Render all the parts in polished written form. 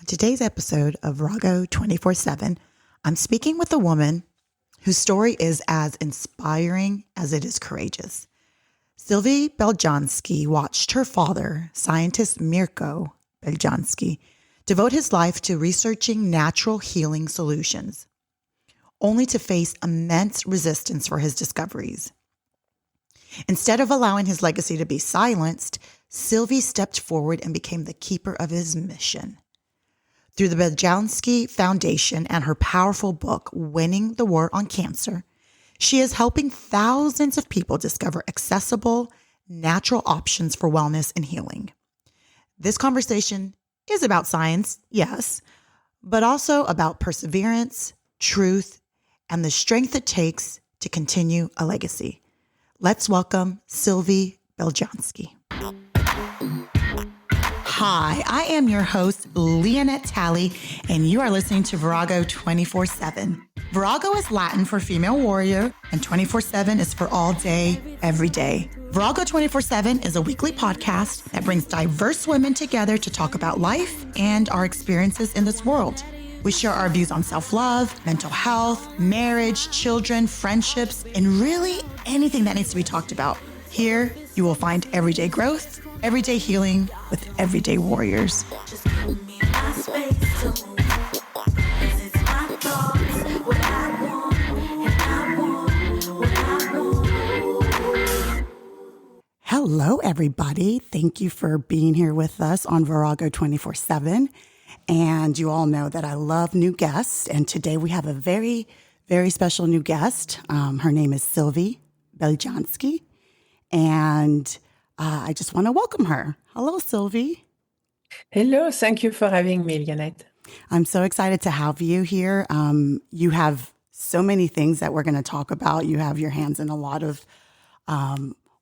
On today's episode of Virago 24/7, I'm speaking with a woman whose story is as inspiring as it is courageous. Sylvie Beljansky watched her father, scientist Mirko Beljanski, devote his life to researching natural healing solutions, only to face immense resistance for his discoveries. Instead of allowing his legacy to be silenced, Sylvie stepped forward and became the keeper of his mission. Through the Beljansky Foundation and her powerful book, Winning the War on Cancer, she is helping thousands of people discover accessible, natural options for wellness and healing. This conversation is about science, yes, but also about perseverance, truth, and the strength it takes to continue a legacy. Let's welcome Sylvie Beljansky. Hi, I am your host, Leonette Talley, and you are listening to Virago 24/7. Virago is Latin for female warrior, and 24/7 is for all day, every day. Virago 24/7 is a weekly podcast that brings diverse women together to talk about life and our experiences in this world. We share our views on self-love, mental health, marriage, children, friendships, and really anything that needs to be talked about. Here, you will find everyday growth, everyday healing with everyday warriors. Hello, everybody. Thank you for being here with us on Virago 24/7. And you all know that I love new guests. And today we have a very, very special new guest. Her name is Sylvie Beljansky. And I just want to welcome her. Hello, Sylvie. Hello, thank you for having me, Lionette. I'm so excited to have you here. You have so many things that we're going to talk about. You have your hands in a lot of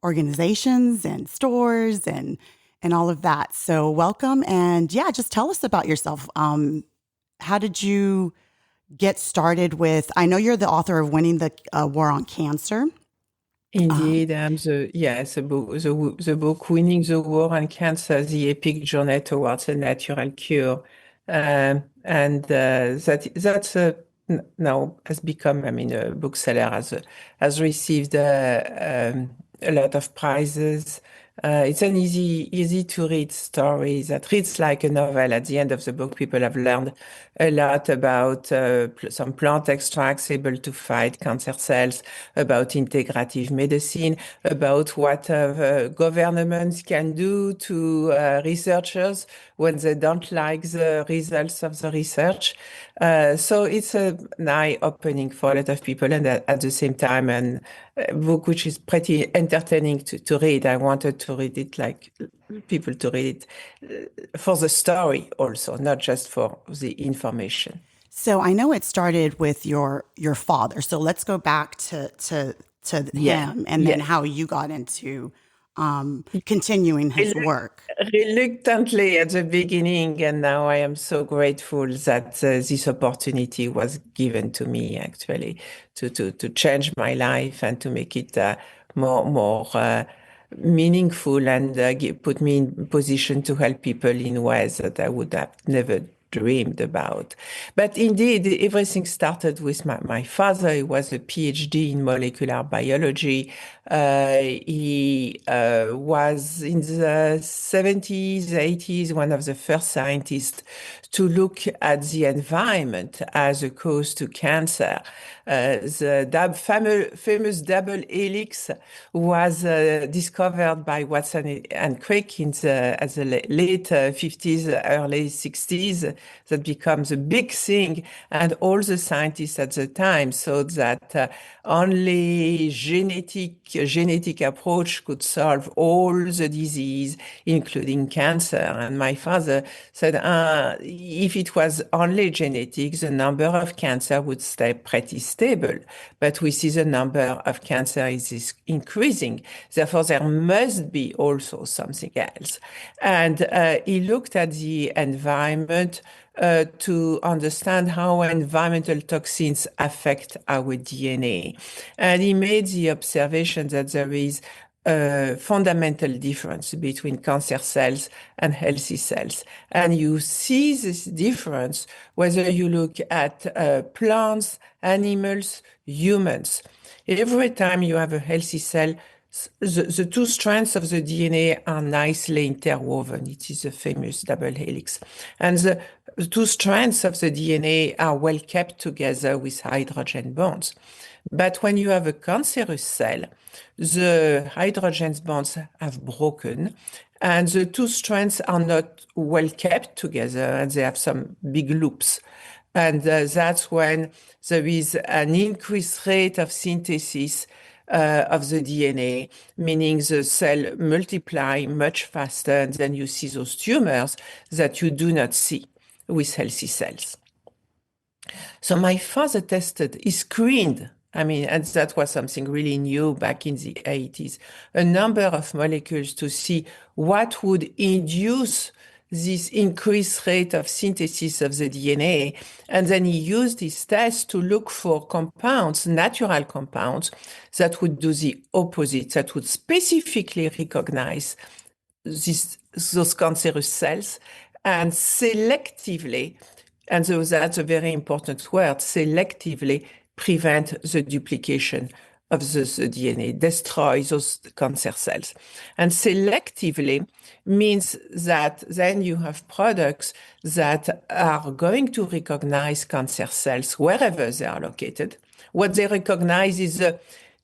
organizations and stores and all of that. So welcome. And yeah, just tell us about yourself. How did you get started with, I know you're the author of Winning the War on Cancer. Indeed, the book Winning the War on Cancer, the epic journey towards a natural cure. That's now has become, a bookseller, has received a lot of prizes. It's an easy to read story that reads like a novel. At the end of the book, people have learned a lot about some plant extracts able to fight cancer cells, about integrative medicine, about what governments can do to researchers when they don't like the results of the research. So it's an eye-opening for a lot of people, and at the same time, a book which is pretty entertaining to read. I wanted to read it like people to read it for the story also, not just for the information. So I know it started with your father. So let's go back to him and then how you got into continuing his work. Reluctantly at the beginning, and now I am so grateful that this opportunity was given to me, actually, to change my life and to make it more meaningful and put me in position to help people in ways that I would have never dreamed about. But indeed, everything started with my father. He was a PhD in molecular biology. He was in the 70s, 80s, one of the first scientists to look at the environment as a cause to cancer. The famous double helix was discovered by Watson and Crick at the late 50s, early 60s. That becomes a big thing. And all the scientists at the time thought that only genetic approach could solve all the disease, including cancer. And my father said, if it was only genetic, the number of cancer would stay pretty stable. But we see the number of cancer is increasing. Therefore, there must be also something else. And he looked at the environment to understand how environmental toxins affect our DNA. And he made the observation that there is a fundamental difference between cancer cells and healthy cells. And you see this difference whether you look at plants, animals, humans. Every time you have a healthy cell, the two strands of the DNA are nicely interwoven. It is a famous double helix. And the two strands of the DNA are well kept together with hydrogen bonds. But when you have a cancerous cell, the hydrogen bonds have broken and the two strands are not well kept together and they have some big loops. And that's when there is an increased rate of synthesis of the DNA, meaning the cell multiply much faster, and then you see those tumors that you do not see with healthy cells. So my father he screened, and that was something really new back in the 80s, a number of molecules to see what would induce this increased rate of synthesis of the DNA. And then he used this test to look for compounds, natural compounds, that would do the opposite, that would specifically recognize those cancerous cells and selectively, and so that's a very important word, selectively prevent the duplication of the DNA, destroy those cancer cells. And selectively means that then you have products that are going to recognize cancer cells wherever they are located. What they recognize is a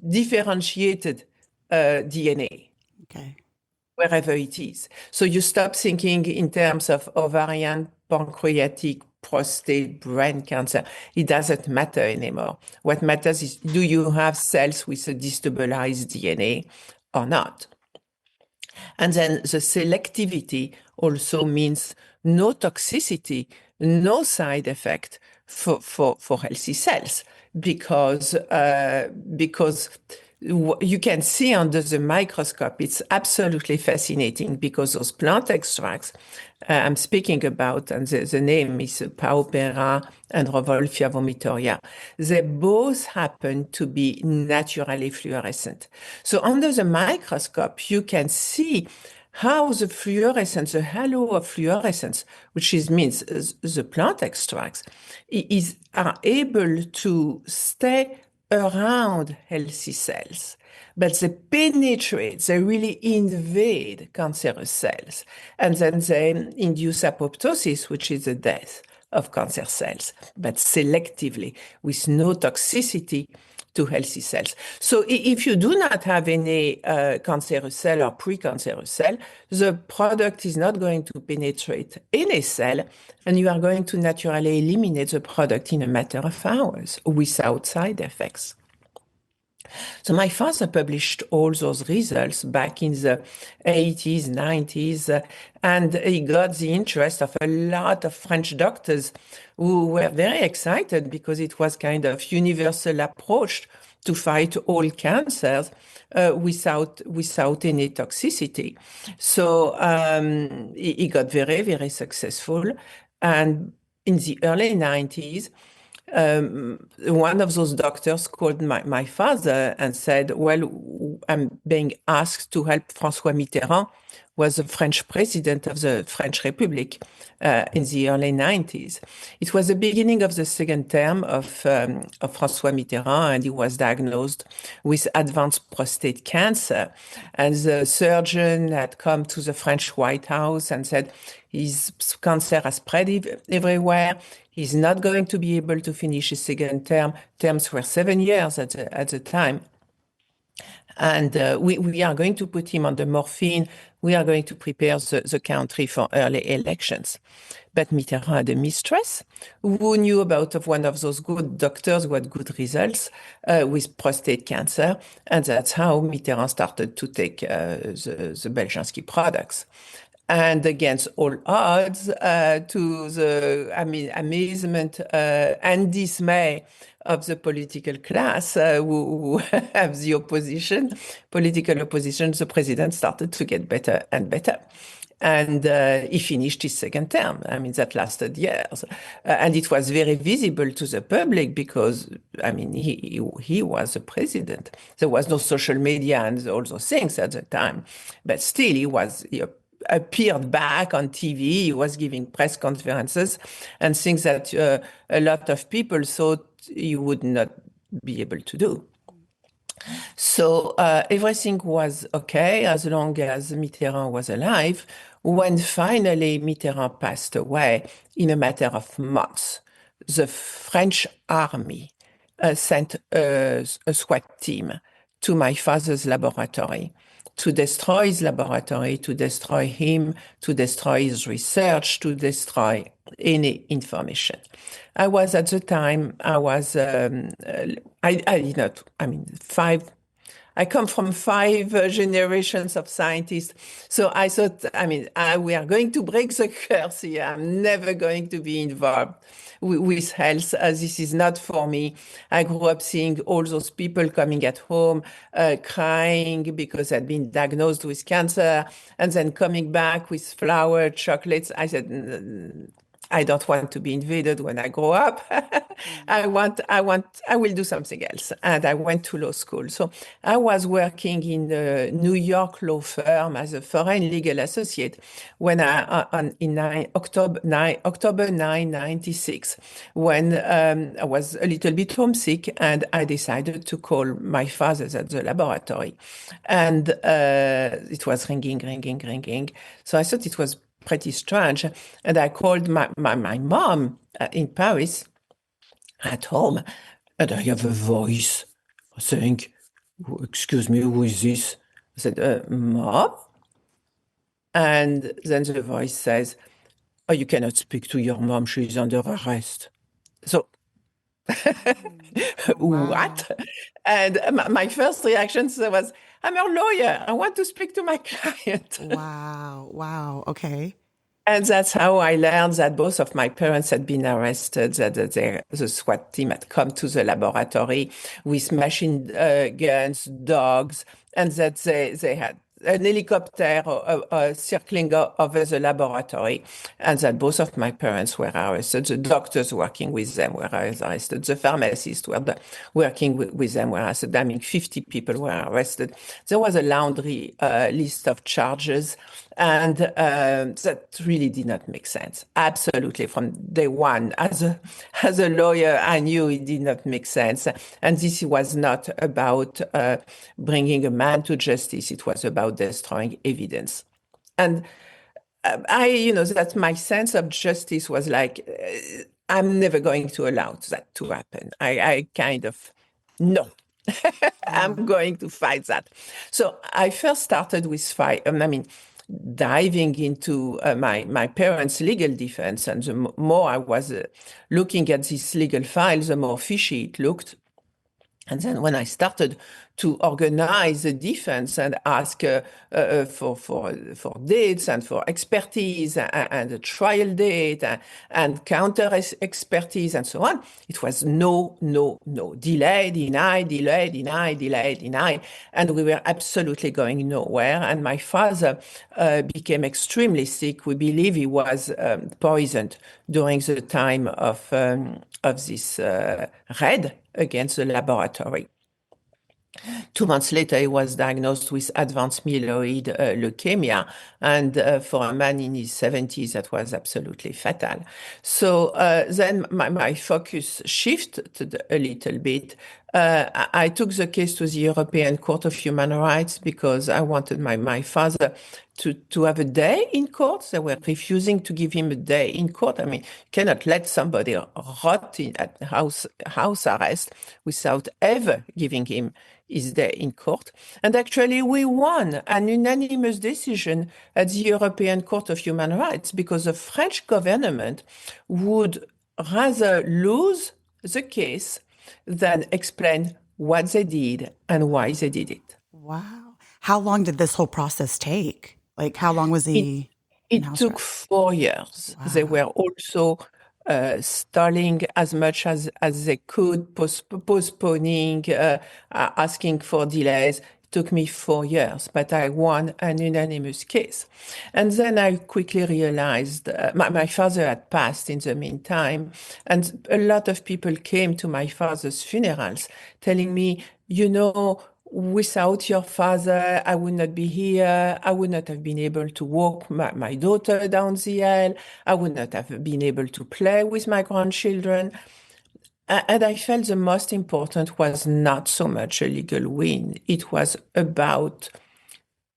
differentiated DNA. Okay. Wherever it is. So you stop thinking in terms of ovarian, pancreatic, prostate, brain cancer. It doesn't matter anymore. What matters is, do you have cells with a destabilized DNA or not? And then the selectivity also means no toxicity, no side effect for healthy cells, because you can see under the microscope. It's absolutely fascinating because those plant extracts I'm speaking about, and the name is Paupera and Revolfia vomitoria, they both happen to be naturally fluorescent. So under the microscope, you can see how the fluorescence, the halo of fluorescence, which means the plant extracts, are able to stay around healthy cells, but they penetrate, they really invade cancerous cells, and then they induce apoptosis, which is the death of cancer cells, but selectively, with no toxicity to healthy cells. So if you do not have any cancerous cell or precancerous cell, the product is not going to penetrate any cell, and you are going to naturally eliminate the product in a matter of hours without side effects. So my father published all those results back in the 80s, 90s, and he got the interest of a lot of French doctors who were very excited because it was kind of universal approach to fight all cancers without any toxicity. So he got very, very successful. And in the early 90s, one of those doctors called my father and said, well, I'm being asked to help François Mitterrand, was the French president of the French Republic in the early 90s. It was the beginning of the second term of François Mitterrand, and he was diagnosed with advanced prostate cancer. And the surgeon had come to the French White House and said, his cancer has spread everywhere. He's not going to be able to finish his second term. Terms were 7 years at the time. And we are going to put him on the morphine. We are going to prepare the country for early elections. But Mitterrand had a mistress who knew about one of those good doctors who had good results with prostate cancer. And that's how Mitterrand started to take the Beljanski products. And against all odds, to the amazement and dismay of the political class who have the political opposition, the president started to get better and better. And he finished his second term. I mean, that lasted years. And it was very visible to the public because, I mean, he was the president. There was no social media and all those things at the time. But still, he appeared back on TV. He was giving press conferences and things that a lot of people thought he would not be able to do. So everything was okay as long as Mitterrand was alive. When finally Mitterrand passed away, in a matter of months, the French army sent a SWAT team to my father's laboratory to destroy his laboratory, to destroy him, to destroy his research, to destroy any information. I was at the time, I did not, I mean, I come from five generations of scientists. So I thought, I mean, we are going to break the curse here. I'm never going to be involved with health. This is not for me. I grew up seeing all those people coming at home, crying because they'd been diagnosed with cancer, and then coming back with flour, chocolates. I said, I don't want to be invaded when I grow up. I will do something else. And I went to law school. So I was working in a New York law firm as a foreign legal associate when October 9, 1996, when I was a little bit homesick and I decided to call my father at the laboratory. And it was ringing, ringing, ringing. So I thought it was pretty strange. And I called my mom in Paris at home, and I have a voice saying, "Excuse me, who is this?" I said, "Mom?" And then the voice says, "Oh, you cannot speak to your mom. She is under arrest." So, Wow. what? And my first reaction was, "I'm a lawyer. I want to speak to my client." Wow. Wow. Okay. And that's how I learned that both of my parents had been arrested, that the SWAT team had come to the laboratory with machine guns, dogs, and that they had an helicopter circling over the laboratory, and that both of my parents were arrested. The doctors working with them were arrested. The pharmacists working with them were arrested. I mean, 50 people were arrested. There was a laundry list of charges, and that really did not make sense. Absolutely, from day one, as a lawyer, I knew it did not make sense, and this was not about bringing a man to justice. It was about destroying evidence, and that my sense of justice was like, I'm never going to allow that to happen. I kind of no. Yeah. I'm going to fight that. So I first started with diving into my parents' legal defense. And the more I was looking at this legal file, the more fishy it looked. And then when I started to organize the defense and ask for dates and for expertise and a trial date and counter expertise and so on, it was no, no, no. Delay, deny, delay, deny, delay, deny. And we were absolutely going nowhere. And my father became extremely sick. We believe he was poisoned during the time of this raid against the laboratory. 2 months later, he was diagnosed with advanced myeloid leukemia. And for a man in his 70s, that was absolutely fatal. So then my focus shifted a little bit. I took the case to the European Court of Human Rights because I wanted my father to have a day in court. They were refusing to give him a day in court. I mean, you cannot let somebody rot at house arrest without ever giving him his day in court. And actually, we won an unanimous decision at the European Court of Human Rights because the French government would rather lose the case than explain what they did and why they did it. Wow. How long did this whole process take? Like, how long was he in It house took arrest? 4 years. They Wow. were also stalling as much as they could, postponing, asking for delays. It took me 4 years, but I won an unanimous case. And then I quickly realized my father had passed in the meantime, and a lot of people came to my father's funerals telling me, without your father, I would not be here. I would not have been able to walk my daughter down the aisle. I would not have been able to play with my grandchildren. And I felt the most important was not so much a legal win. It was about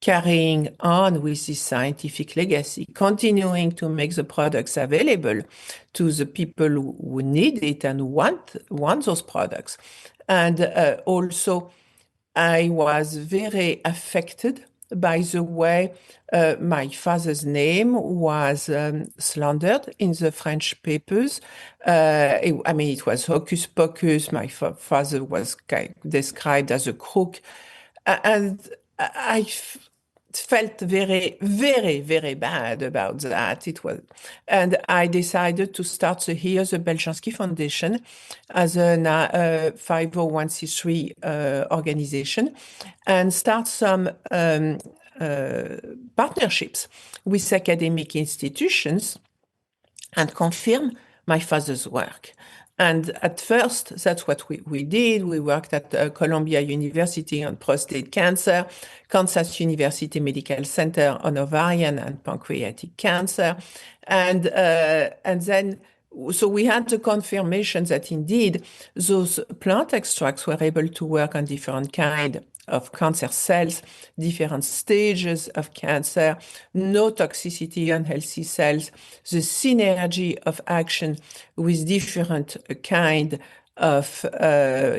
carrying on with this scientific legacy, continuing to make the products available to the people who need it and want those products. And also, I was very affected by the way my father's name was slandered in the French papers. It was hocus pocus. My father was described as a crook. And I felt very, very, very bad about that. And I decided to start the Beljansky Foundation as a 501c3 organization and start some partnerships with academic institutions and confirm my father's work. And at first, that's what we did. We worked at Columbia University on prostate cancer, Kansas University Medical Center on ovarian and pancreatic cancer. And then, so we had the confirmation that indeed those plant extracts were able to work on different kinds of cancer cells, different stages of cancer, no toxicity on healthy cells, the synergy of action with different kind of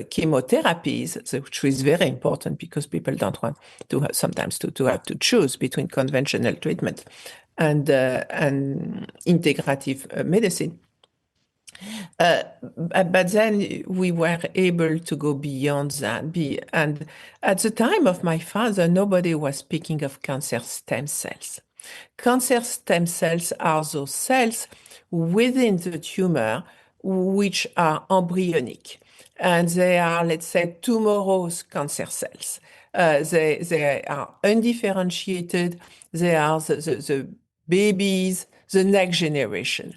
chemotherapies, which is very important because people don't want to have, sometimes to have to choose between conventional treatment and integrative medicine. But then we were able to go beyond that. And at the time of my father, nobody was speaking of cancer stem cells. Cancer stem cells are those cells within the tumor which are embryonic. And they are, let's say, tomorrow's cancer cells. They are undifferentiated. They are the babies, the next generation.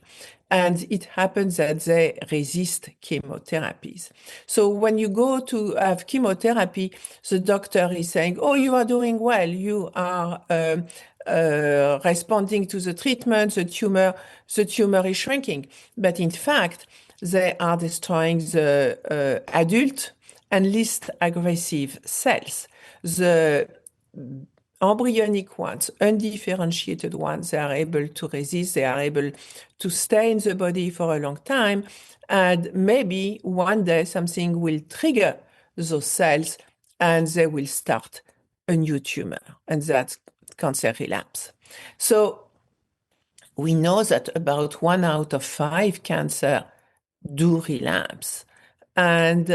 And it happens that they resist chemotherapies. So when you go to have chemotherapy, the doctor is saying, oh, you are doing well. You are responding to the treatment. The tumor is shrinking. But in fact, they are destroying the adult and least aggressive cells. The embryonic ones, undifferentiated ones, they are able to resist, they are able to stay in the body for a long time, and maybe one day something will trigger those cells and they will start a new tumor, and that's cancer relapse. So we know that about 1 out of 5 cancer do relapse, and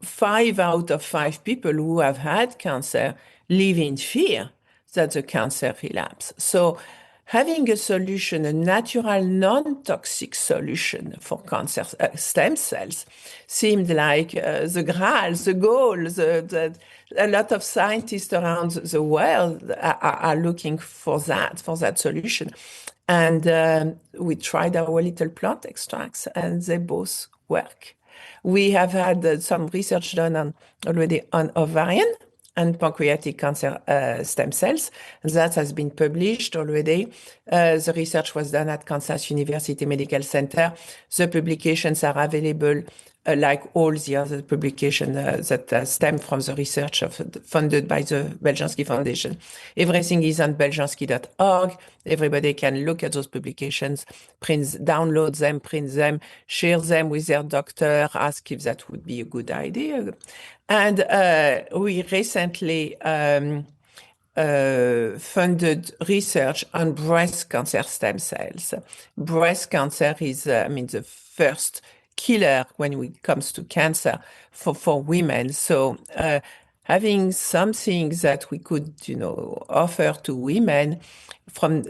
5 out of 5 people who have had cancer live in fear that the cancer relapse. So having a solution, a natural, non-toxic solution for cancer stem cells seemed like the Graal, the goal. A lot of scientists around the world are looking for that solution. And we tried our little plant extracts, and they both work. We have had some research done already on ovarian and pancreatic cancer stem cells. That has been published already. The research was done at Kansas University Medical Center. The publications are available like all the other publications that stem from the research funded by the Beljansky Foundation. Everything is on beljansky.org. Everybody can look at those publications, download them, print them, share them with their doctor, ask if that would be a good idea. And we recently funded research on breast cancer stem cells. Breast cancer is, the first killer when it comes to cancer for women. So having something that we could, offer to women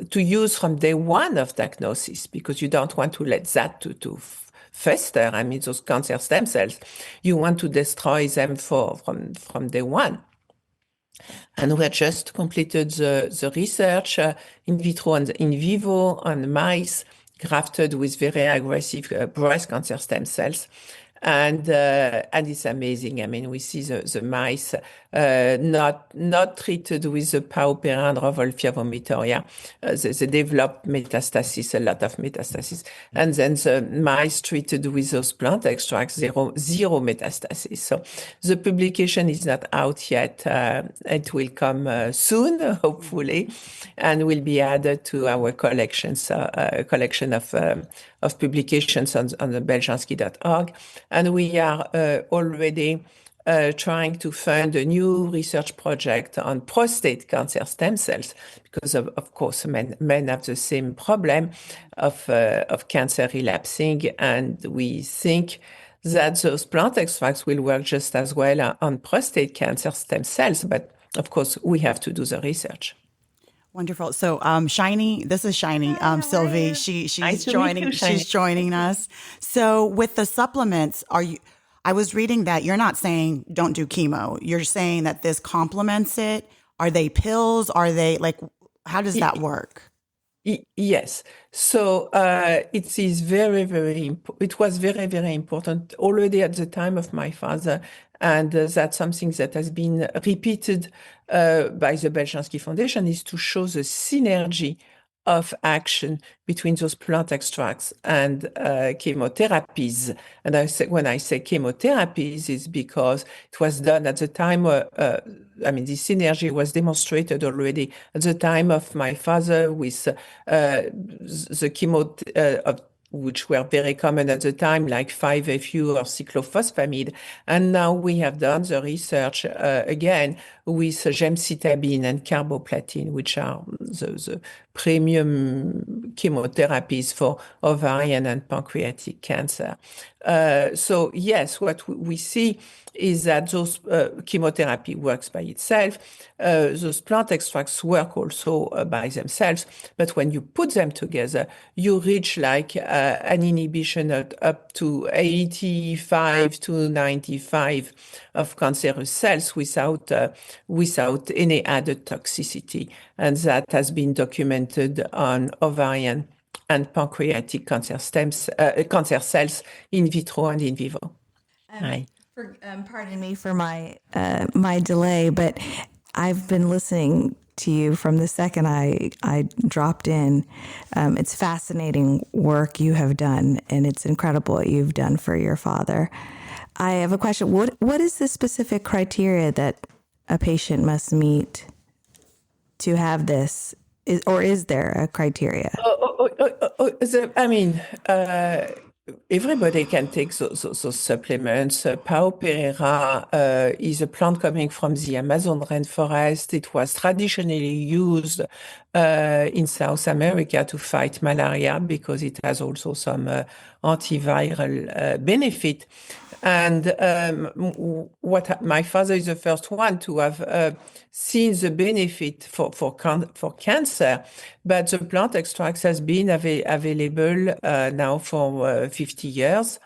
to use from day one of diagnosis, because you don't want to let that to fester. I mean, those cancer stem cells, you want to destroy them from day one. And we had just completed the research in vitro and in vivo on mice grafted with very aggressive breast cancer stem cells. And it's amazing. I mean, we see the mice not treated with the pauperin Rolfia vomitoria. They develop metastasis, a lot of metastasis. And then the mice treated with those plant extracts, zero metastasis. So the publication is not out yet. It will come soon, hopefully, and will be added to our collections, collection of publications on the beljansky.org. And we are already trying to fund a new research project on prostate cancer stem cells, because of course men have the same problem of cancer relapsing, and we think that those plant extracts will work just as well on prostate cancer stem cells, but of course we have to do the research. Wonderful. So, Shiny, this is Shiny, Sylvie. She's joining us. So with the supplements, I was reading that you're not saying don't do chemo. You're saying that this complements it. Are they pills? Are they how does that work? Yes. So it is it was very, very important already at the time of my father. And that's something that has been repeated by the Beljansky Foundation, is to show the synergy of action between those plant extracts and chemotherapies. And when I say chemotherapies, it's because it was done at the time, I mean, the synergy was demonstrated already at the time of my father with the chemo which were very common at the time, like 5-FU or cyclophosphamide. And now we have done the research again with gemcitabine and carboplatin, which are the premium chemotherapies for ovarian and pancreatic cancer. So yes, what we see is that those chemotherapy works by itself. Those plant extracts work also by themselves. But when you put them together, you reach like an inhibition at up to 85 to 95 of cancerous cells without any added toxicity. And that has been documented on ovarian and pancreatic cancer cells in vitro and in vivo. Hi. Pardon me for my my delay, but I've been listening to you from the second I dropped in. It's fascinating work you have done, and it's incredible what you've done for your father. I have a question. What is the specific criteria that a patient must meet to have this? Or is there a criteria? I mean, everybody can take those supplements. Pao Pereira is a plant coming from the Amazon rainforest. It was traditionally used in South America to fight malaria because it has also some antiviral benefit. And my father is the first one to have seen the benefit for cancer, but the plant extracts has been available now for 50 years.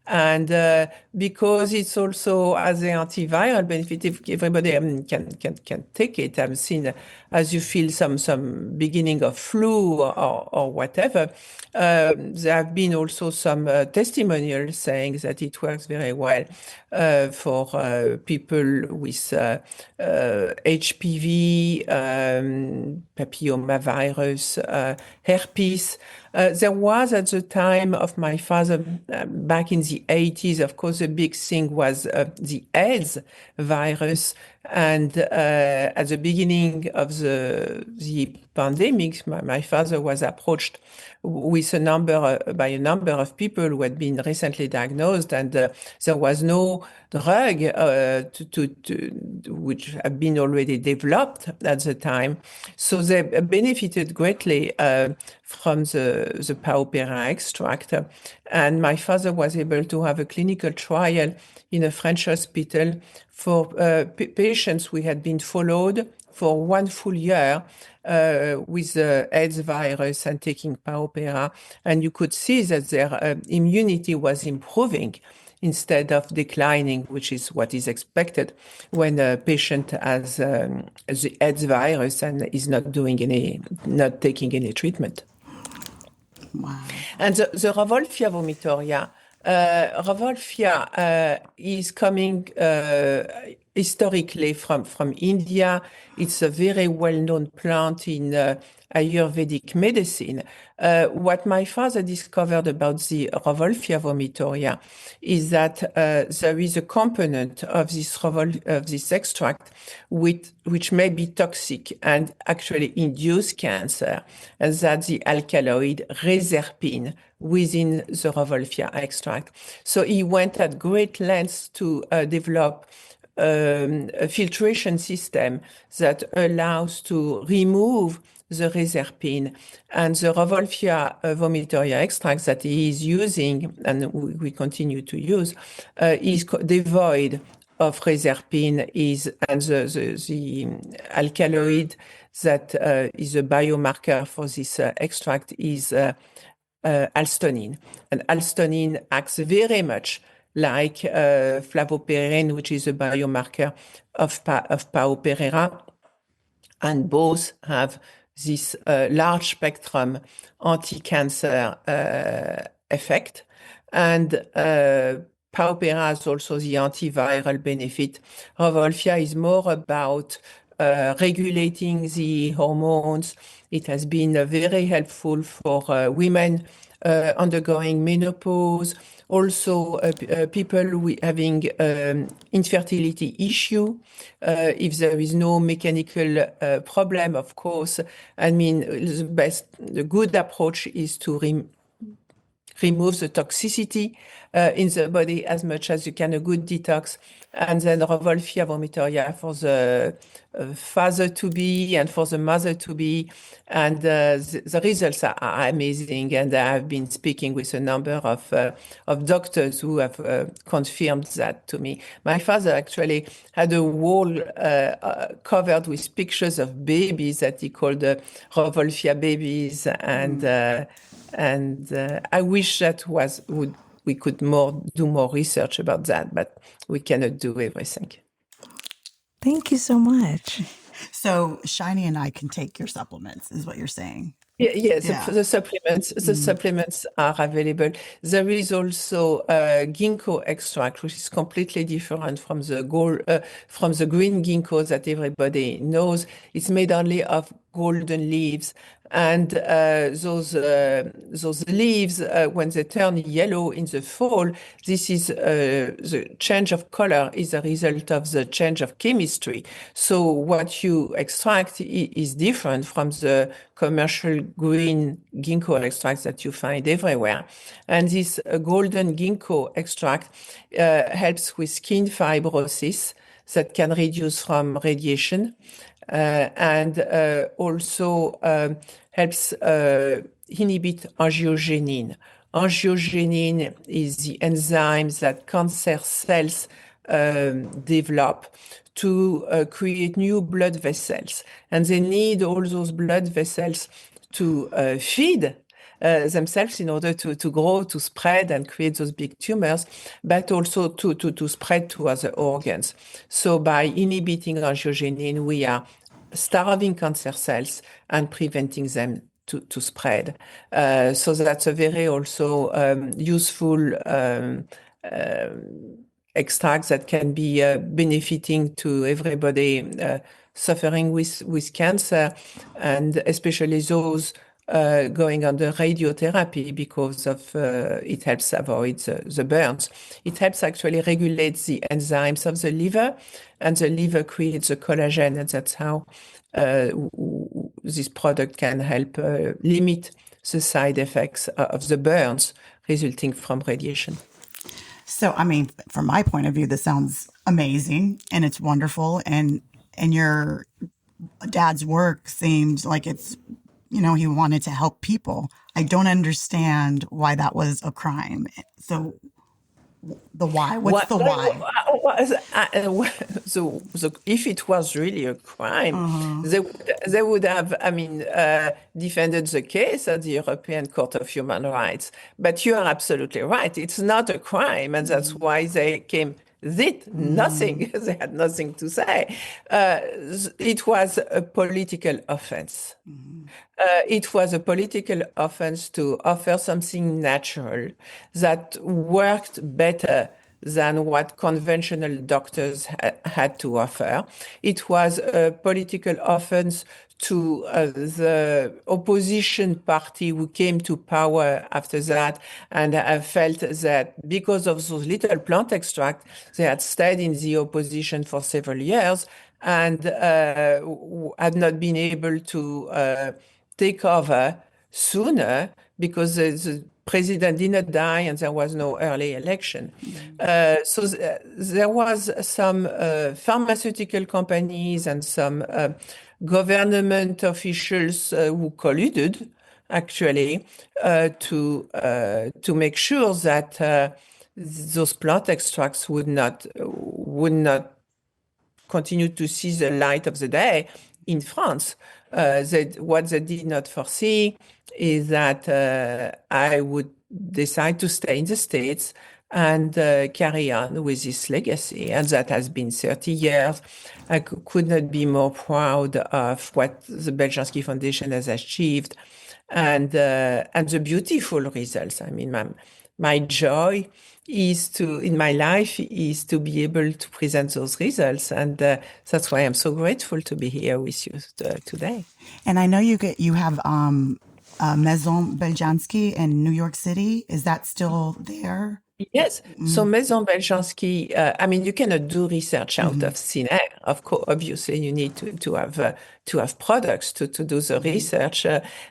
And because it's also as an antiviral benefit, if everybody can take it. I've seen as you feel some beginning of flu or whatever. There have been also some testimonials saying that it works very well for people with HPV, papillomavirus, herpes. There was at the time of my father, back in the 80s, of course, the big thing was the AIDS virus. And at the beginning of the pandemic, my father was approached with by a number of people who had been recently diagnosed, and there was no drug which had been already developed at the time. So they benefited greatly from the Paupera extract. And my father was able to have a clinical trial in a French hospital for patients who had been followed for 1 full year with the AIDS virus and taking Paopera, and you could see that their immunity was improving instead of declining, which is what is expected when a patient has the AIDS virus and is not taking any treatment. Wow. And the Revolfia vomitoria, Revolfia is coming historically from India. It's a very well-known plant in Ayurvedic medicine. What my father discovered about the Revolfia vomitoria is that there is a component of this extract which may be toxic and actually induce cancer, and that's the alkaloid reserpine within the Revolfia extract. So he went at great lengths to develop a filtration system that allows to remove the reserpine, and the Revolfia vomitoria extract that he is using, and we continue to use, is devoid of reserpine, and the alkaloid that is a biomarker for this extract is alstonine. And alstonine acts very much like flavoperine, which is a biomarker of Paopera, and both have this large spectrum anti-cancer effect. And Paopera has also the antiviral benefit. Revolfia is more about regulating the hormones. It has been very helpful for women undergoing menopause, also people having infertility issue. If there is no mechanical problem, of course, I mean, the good approach is to remove the toxicity in the body as much as you can, a good detox, and then Revolfia vomitoria for the father-to-be and for the mother-to-be. And the results are amazing, and I have been speaking with a number of doctors who have confirmed that to me. My father actually had a wall covered with pictures of babies that he called Revolfia babies, and I wish that we could do more research about that, but we cannot do everything. Thank you so much. So Shiny and I can take your supplements, is what you're saying. Yes, yeah. The supplements are available. There is also ginkgo extract, which is completely different from the green ginkgo that everybody knows. It's made only of golden leaves, and those leaves, when they turn yellow in the fall, this is the change of color is a result of the change of chemistry. So what you extract is different from the commercial green ginkgo extracts that you find everywhere. And this golden ginkgo extract helps with skin fibrosis that can reduce from radiation, and also helps inhibit angiogenin. Angiogenin is the enzyme that cancer cells develop to create new blood vessels. And they need all those blood vessels to feed themselves in order to grow, to spread and create those big tumors, but also to spread to other organs. So by inhibiting angiogenin, we are starving cancer cells and preventing them to spread. So that's a very also useful extract that can be benefiting to everybody suffering with cancer, and especially those going under radiotherapy, because of it helps avoid the burns. It helps actually regulate the enzymes of the liver, and the liver creates the collagen, and that's how this product can help limit the side effects of the burns resulting from radiation. So, I mean, from my point of view, this sounds amazing and it's wonderful. And your dad's work seems like it's, he wanted to help people. I don't understand why that was a crime. So The why? What's the why? So if it was really a crime, they would have, defended the case at the European Court of Human Rights. But you are absolutely right. It's not a crime, and that's why they did nothing. They had nothing to say. It was a political offense. It was a political offense to offer something natural that worked better than what conventional doctors had to offer. It was a political offense to the opposition party who came to power after that, and felt that because of those little plant extract, they had stayed in the opposition for several years and had not been able to take over sooner because the president did not die and there was no early election. So there was some pharmaceutical companies and some government officials who colluded actually to make sure that those plant extracts would not continue to see the light of the day in France. What they did not foresee is that I would decide to stay in the States and carry on with this legacy. And that has been 30 years. I could not be more proud of what the Beljansky Foundation has achieved and the beautiful results. I mean, my joy in my life is to be able to present those results. And that's why I'm so grateful to be here with you today. And I know you have Maison Beljanski in New York City. Is that still there? Yes. So Maison Beljansky, you cannot do research out of thin air. Of course, obviously, you need to have products to do the research.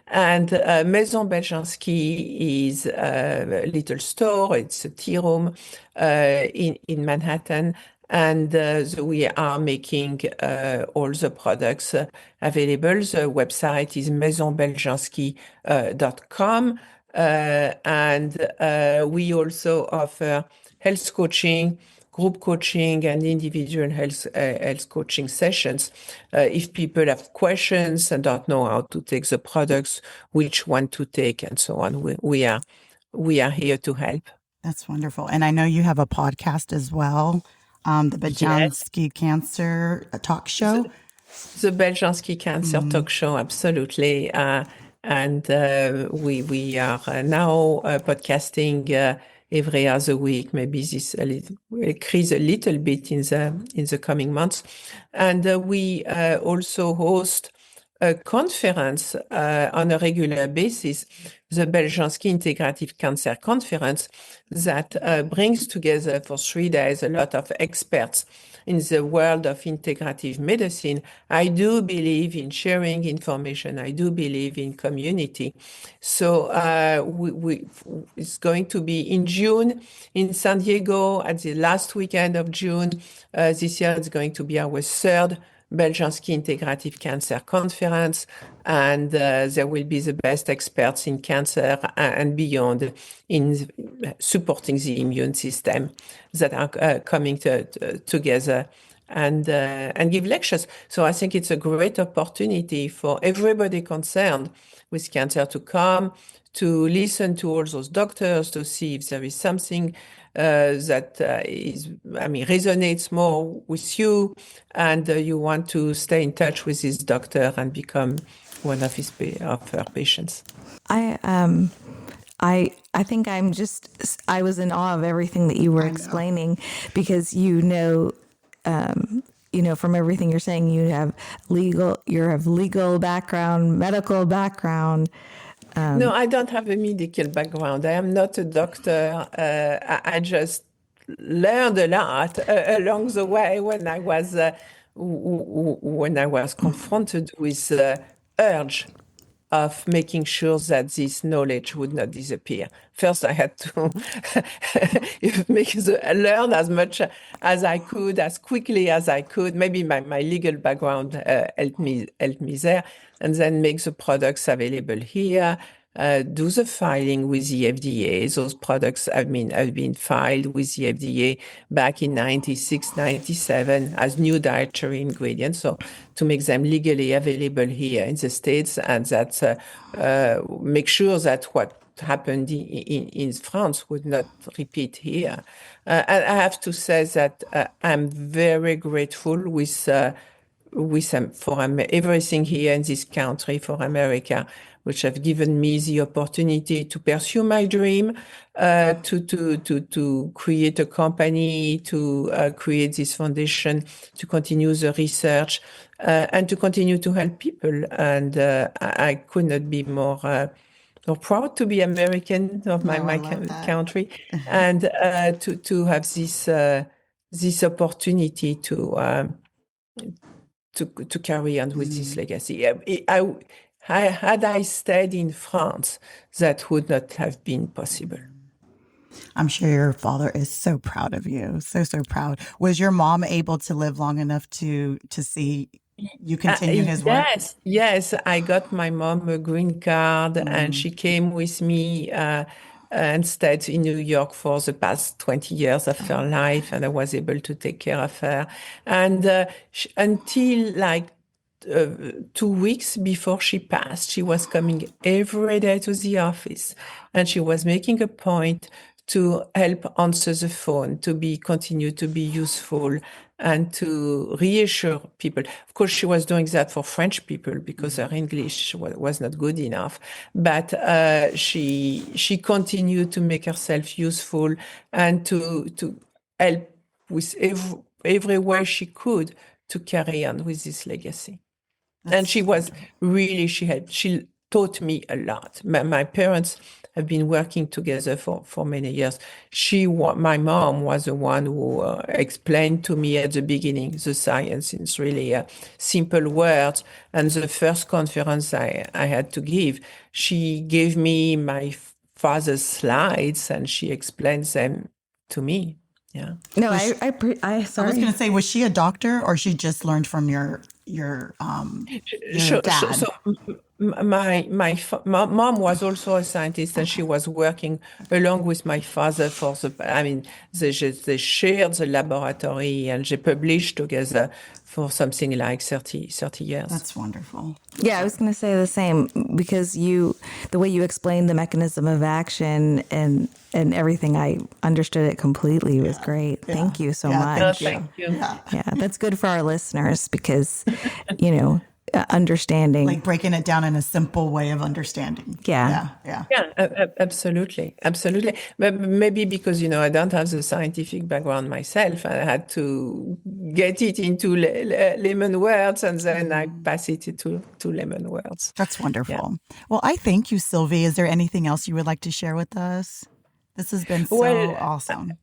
And Maison Beljansky is a little store. It's a tea room in Manhattan. And so we are making all the products available. The website is maisonbeljansky.com. And we also offer health coaching, group coaching, and individual health coaching sessions. If people have questions and don't know how to take the products, which one to take, and so on, we are here to help. That's wonderful. And I know you have a podcast as well, the Beljansky Cancer Talk Show. The Beljansky Cancer Talk Show, absolutely. And we are now podcasting every other week. Maybe this will increase a little bit in the coming months. And we also host a conference on a regular basis, the Beljansky Integrative Cancer Conference, that brings together for 3 days a lot of experts in the world of integrative medicine. I do believe in sharing information. I do believe in community. So it's going to be in June in San Diego at the last weekend of June. This year it's going to be our third Beljansky Integrative Cancer Conference, and there will be the best experts in cancer and beyond in supporting the immune system that are coming together and give lectures. So I think it's a great opportunity for everybody concerned with cancer to come, to listen to all those doctors, to see if there is something that resonates more with you, and you want to stay in touch with this doctor and become one of her patients. I think I was in awe of everything that you were explaining, because from everything you're saying, you have legal background, medical background. No, I don't have a medical background. I am not a doctor. I just learned a lot along the way when I was confronted with the urge of making sure that this knowledge would not disappear. First, I had to learn as much as I could, as quickly as I could. Maybe my legal background helped me there, and then make the products available here. do the filing with the FDA. Those products have been filed with the FDA back in 96, 97 as new dietary ingredients. So to make them legally available here in the States, and that make sure that what happened in France would not repeat here. And I have to say that I'm very grateful for everything here in this country, for America, which have given me the opportunity to pursue my dream, to create a company, to create this foundation, to continue the research, and to continue to help people. And I could not be more proud to be American of my country, and to have this opportunity to carry on with this legacy. Had I stayed in France, that would not have been possible. I'm sure your father is so proud of you. So proud. Was your mom able to live long enough to see you continue his work? Yes. I got my mom a green card, and she came with me and stayed in New York for the past 20 years of her life, and I was able to take care of her. And until like 2 weeks before she passed, she was coming every day to the office, and she was making a point to help answer the phone, to continue to be useful, and to reassure people. Of course, she was doing that for French people because her English was not good enough. But she continued to make herself useful and to help with every way she could to carry on with this legacy. And she was really, she taught me a lot. My parents have been working together for many years. My mom was the one who explained to me at the beginning the science in really simple words. And the first conference I had to give, she gave me my father's slides and she explained them to me. Yeah. No, I sorry. I was going to say, was she a doctor or she just learned from your dad? So my mom was also a scientist, and she was working along with my father they shared the laboratory, and they published together for something like 30 years. That's wonderful. Yeah, I was going to say the same, because the way you explained the mechanism of action and everything, I understood it completely. It was great. Yeah. Thank you so much. Thank you. Yeah, that's good for our listeners because, understanding. Like breaking it down in a simple way of understanding. Yeah. Absolutely. But maybe because, I don't have the scientific background myself, I had to get it into layman words, and then I pass it to layman words. That's wonderful. Yeah. Well, I thank you, Sylvie. Is there anything else you would like to share with us? This has been so awesome.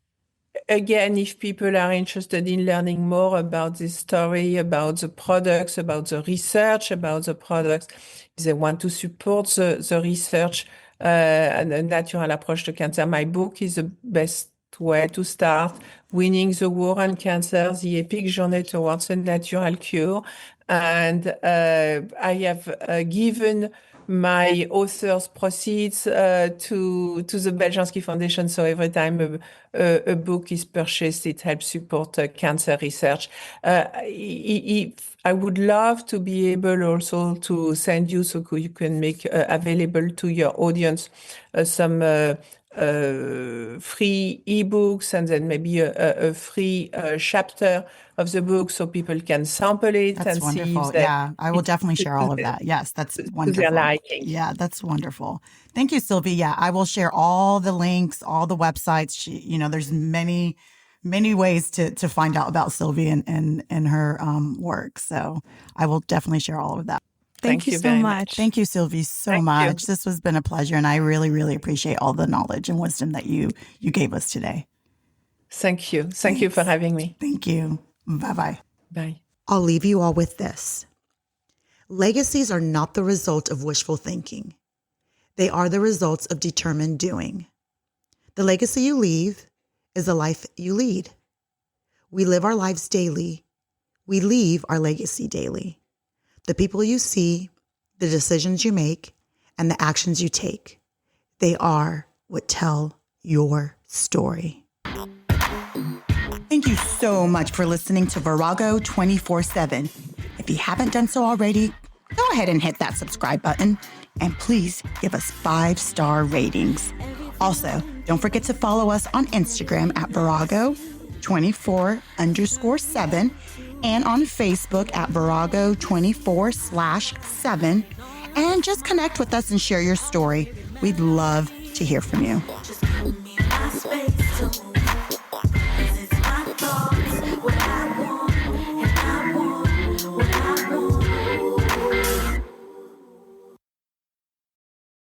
Again, if people are interested in learning more about this story, about the products, about the research about the products, if they want to support the research and a natural approach to cancer, my book is the best way to start. Winning the War on Cancer, The Epic Journey Towards a Natural Cure. And I have given my author's proceeds to the Beljansky Foundation. So every time a book is purchased, it helps support cancer research. I would love to be able also to send you, so you can make available to your audience some free ebooks, and then maybe a free chapter of the book so people can sample it. That's wonderful. Yeah, I will definitely share all of that. Yes, that's wonderful. To their liking. Yeah, that's wonderful. Thank you, Sylvie. Yeah, I will share all the links, all the websites. There's many ways to find out about Sylvie and her work. So I will definitely share all of that. Thank you so much. Thank you, Sylvie, so much. This has been a pleasure, and I really, really appreciate all the knowledge and wisdom that you gave us today. Thank you. Thank you for having me. Thank you. Bye-bye. Bye. I'll leave you all with this. Legacies are not the result of wishful thinking. They are the results of determined doing. The legacy you leave is the life you lead. We live our lives daily. We leave our legacy daily. The people you see, the decisions you make, and the actions you take. They are what tell your story. Thank you so much for listening to Virago 24/7. If you haven't done so already, go ahead and hit that subscribe button, and please give us 5-star ratings. Also, don't forget to follow us on Instagram at Virago24_7 and on Facebook at Virago24/7. And just connect with us and share your story. We'd love to hear from you.